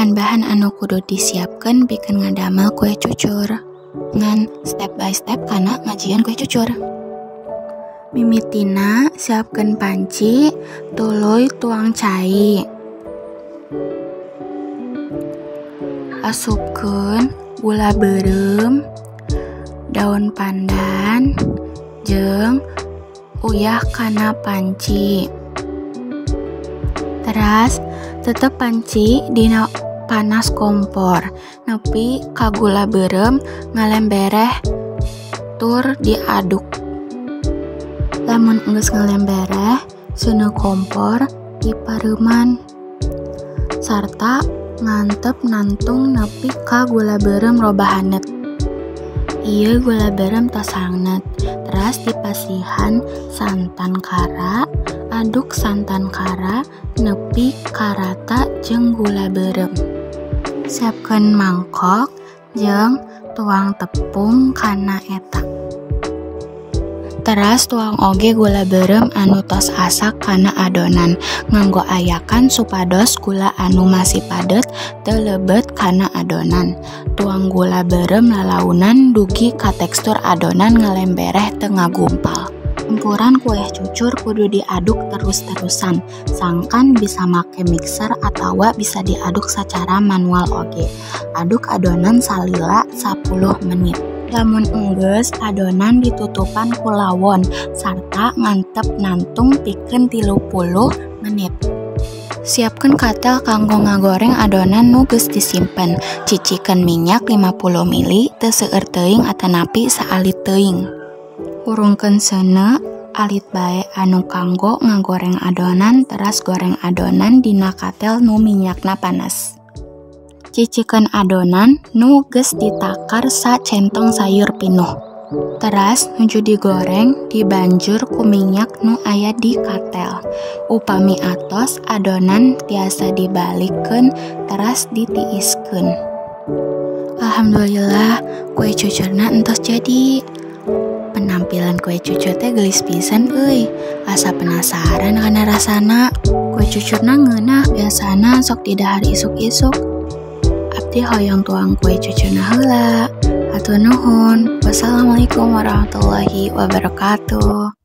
Bahan-bahan anu kudu disiapkan bikin ngadamel kue cucur. Ngan step by step kana ngajian kue cucur. Mimitina siapkan panci, tuluy tuang cai. Asupkeun gula beureum, daun pandan, jeung uyah kana panci. Teras tetep panci dina panas kompor nepi ka gula beureum ngalembereh tur diaduk. Lamun geus ngalembereh seuneu kompor dipareuman sarta ngantep nantung nepi ka gula beureum robah hanet. Ieu gula beureum tos hangat. Teras dipasihan santan kara, aduk santan kara nepi ka rata jeung gula beureum. Siapkeun mangkok jeung tuang tepung kana eta. Teras tuang oge gula beureum anu tos asak kana adonan nganggo ayakan supados gula anu masih padet teu leubet kana adonan. Tuang gula beureum lalaunan dugi ka tekstur adonan ngalembereh teu ngagumpal. Campuran kue cucur kudu diaduk terus-terusan. Sangkan bisa make mixer atawa bisa diaduk secara manual oge. Aduk adonan salila 10 menit. Lamun enggeus adonan ditutupan ku lawon sarta ngantep nantung pikeun 30 menit. Siapkeun katel kanggo ngagoreng adonan nu geus disimpen. Cicikeun minyak 50 ml teu seueur teuing atanapi saalit teuing. Hurungkeun seuneu alit bae anu kanggo ngagoreng adonan. Teras goreng adonan dina katel nu minyakna panas. Cicikeun adonan nu geus ditakar sacentong sayur pinuh. Teras nuju digoreng dibanjur ku minyak nu aya di katel. Upami atos adonan tiasa dibalikeun teras ditiiskeun. Alhamdulillah kue cucurna entos jadi. Penampilan kue cucur teh geulis pisan euy. Asa penasaran kana rasana. Kue cucurna ngeunah biasana sok didahar isuk-isuk. Abdi hoyong tuang kue cucurna heula. Hatur nuhun. Wassalamualaikum warahmatullahi wabarakatuh.